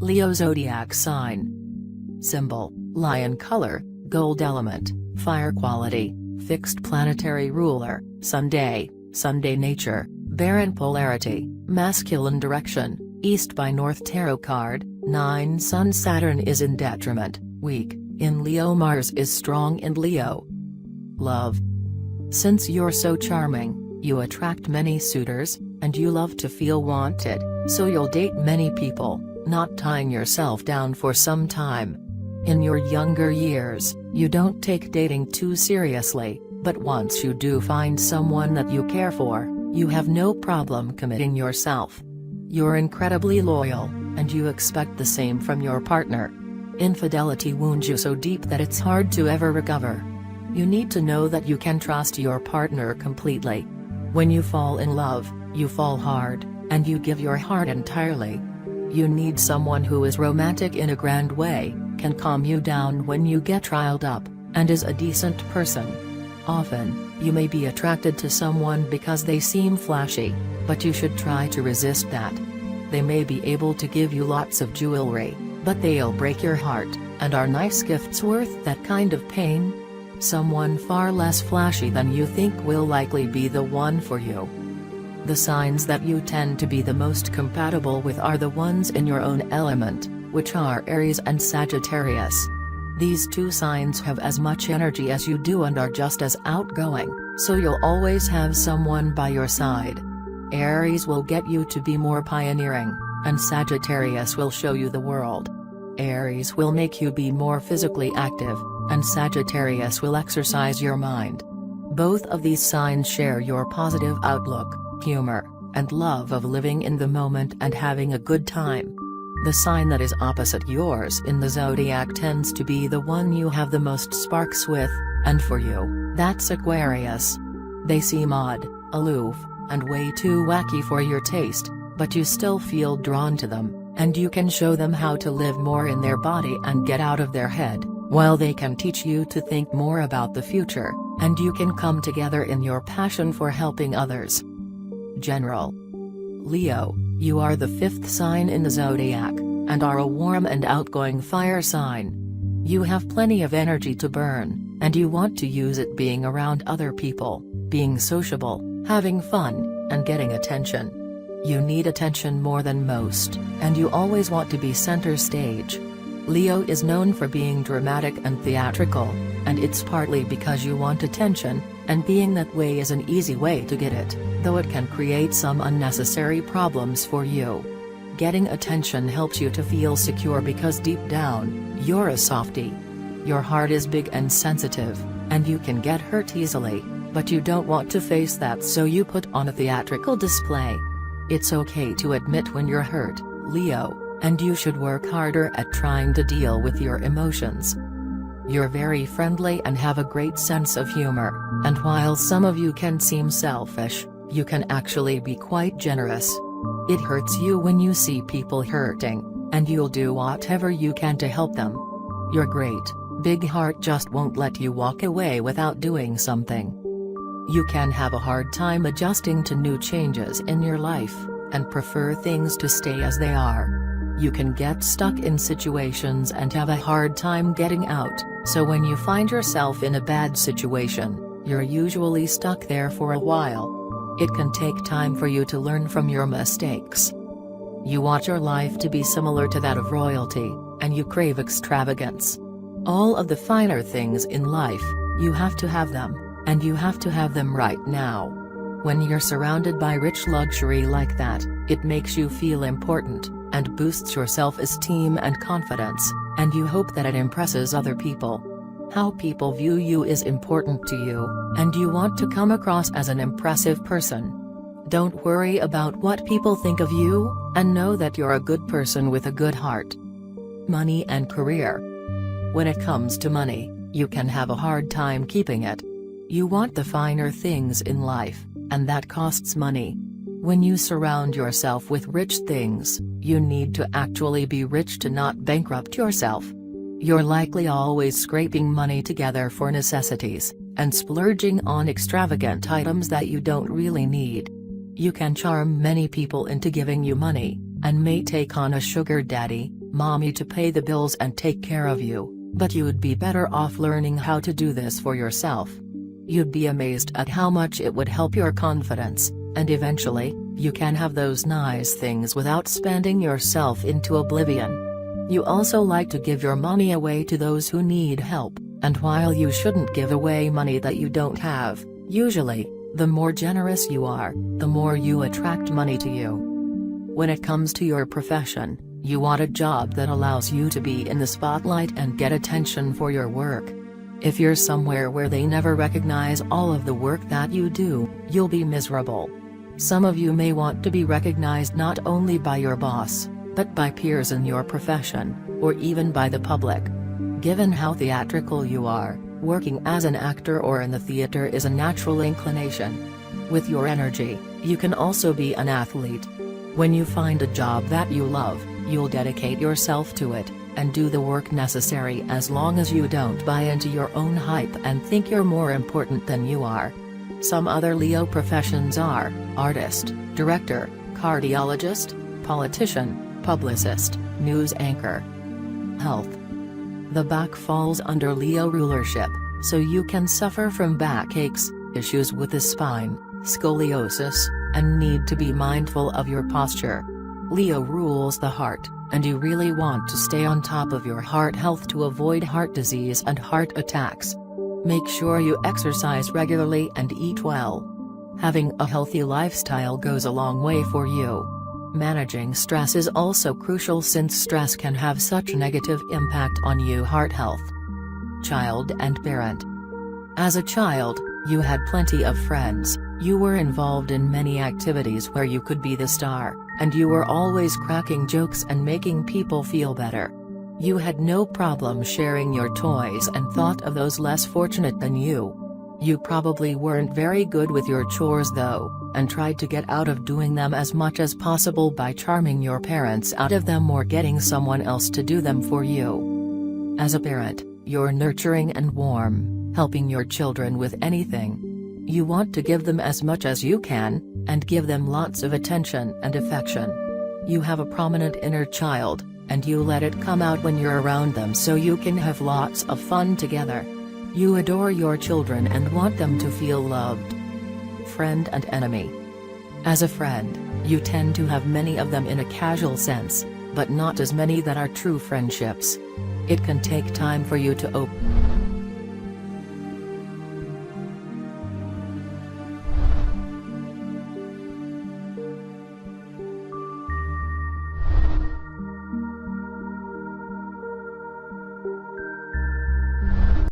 Leo zodiac sign. Symbol: lion. Color: gold. Element: fire. Quality: fixed. Planetary ruler: Sunday. Sunday. Nature: barren. Polarity: masculine. Direction: east by north. Tarot card 9. Sun. Saturn is in detriment, weak, in Leo. Mars is strong in Leo. Love. Since you're so charming, you attract many suitors, and you love to feel wanted, so you'll date many people, not tying yourself down for some time. In your younger years, you don't take dating too seriously, but once you do find someone that you care for, you have no problem committing yourself. You're incredibly loyal, and you expect the same from your partner. Infidelity wounds you so deep that it's hard to ever recover. You need to know that you can trust your partner completely. When you fall in love, you fall hard, and you give your heart entirely. You need someone who is romantic in a grand way, can calm you down when you get riled up, and is a decent person. Often, you may be attracted to someone because they seem flashy, but you should try to resist that. They may be able to give you lots of jewelry, but they'll break your heart, and are nice gifts worth that kind of pain? Someone far less flashy than you think will likely be the one for you. The signs that you tend to be the most compatible with are the ones in your own element, which are Aries and Sagittarius. These two signs have as much energy as you do and are just as outgoing, so you'll always have someone by your side. Aries will get you to be more pioneering, and Sagittarius will show you the world. Aries will make you be more physically active, and Sagittarius will exercise your mind. Both of these signs share your positive outlook, humor, and love of living in the moment and having a good time. The sign that is opposite yours in the zodiac tends to be the one you have the most sparks with, and for you, that's Aquarius. They seem odd, aloof, and way too wacky for your taste, but you still feel drawn to them, and you can show them how to live more in their body and get out of their head, while they can teach you to think more about the future, and you can come together in your passion for helping others. General. Leo, you are the 5th sign in the zodiac, and are a warm and outgoing fire sign. You have plenty of energy to burn, and you want to use it being around other people, being sociable, having fun, and getting attention. You need attention more than most, and you always want to be center stage. Leo is known for being dramatic and theatrical, and it's partly because you want attention, and being that way is an easy way to get it, though it can create some unnecessary problems for you. Getting attention helps you to feel secure because deep down, you're a softie. Your heart is big and sensitive, and you can get hurt easily, but you don't want to face that, so you put on a theatrical display. It's okay to admit when you're hurt, Leo, and you should work harder at trying to deal with your emotions. You're very friendly and have a great sense of humor, and while some of you can seem selfish, you can actually be quite generous. It hurts you when you see people hurting, and you'll do whatever you can to help them. Your great, big heart just won't let you walk away without doing something. You can have a hard time adjusting to new changes in your life, and prefer things to stay as they are. You can get stuck in situations and have a hard time getting out, so when you find yourself in a bad situation, you're usually stuck there for a while. It can take time for you to learn from your mistakes. You want your life to be similar to that of royalty, and you crave extravagance. All of the finer things in life, you have to have them, and you have to have them right now. When you're surrounded by rich luxury like that, it makes you feel important, and boosts your self-esteem and confidence, and you hope that it impresses other people. How people view you is important to you, and you want to come across as an impressive person. Don't worry about what people think of you, and know that you're a good person with a good heart. Money and career. When it comes to money, you can have a hard time keeping it. You want the finer things in life, and that costs money. When you surround yourself with rich things, you need to actually be rich to not bankrupt yourself. You're likely always scraping money together for necessities, and splurging on extravagant items that you don't really need. You can charm many people into giving you money, and may take on a sugar daddy, mommy to pay the bills and take care of you, but you'd be better off learning how to do this for yourself. You'd be amazed at how much it would help your confidence, and eventually, you can have those nice things without spending yourself into oblivion. You also like to give your money away to those who need help, and while you shouldn't give away money that you don't have, usually, the more generous you are, the more you attract money to you. When it comes to your profession, you want a job that allows you to be in the spotlight and get attention for your work. If you're somewhere where they never recognize all of the work that you do, you'll be miserable. Some of you may want to be recognized not only by your boss, but by peers in your profession, or even by the public. Given how theatrical you are, working as an actor or in the theater is a natural inclination. With your energy, you can also be an athlete. When you find a job that you love, you'll dedicate yourself to it, and do the work necessary as long as you don't buy into your own hype and think you're more important than you are. Some other Leo professions are artist, director, cardiologist, politician, publicist, news anchor. Health. The back falls under Leo rulership, so you can suffer from backaches, issues with the spine, scoliosis, and need to be mindful of your posture. Leo rules the heart, and you really want to stay on top of your heart health to avoid heart disease and heart attacks. Make sure you exercise regularly and eat well. Having a healthy lifestyle goes a long way for you. Managing stress is also crucial since stress can have such negative impact on your heart health. Child and parent. As a child, you had plenty of friends, you were involved in many activities where you could be the star, and you were always cracking jokes and making people feel better. You had no problem sharing your toys and thought of those less fortunate than you. You probably weren't very good with your chores though, and tried to get out of doing them as much as possible by charming your parents out of them or getting someone else to do them for you. As a parent, you're nurturing and warm, helping your children with anything. You want to give them as much as you can, and give them lots of attention and affection. You have a prominent inner child, and you let it come out when you're around them so you can have lots of fun together. You adore your children and want them to feel loved. Friend and enemy. As a friend, you tend to have many of them in a casual sense, but not as many that are true friendships. It can take time for you to open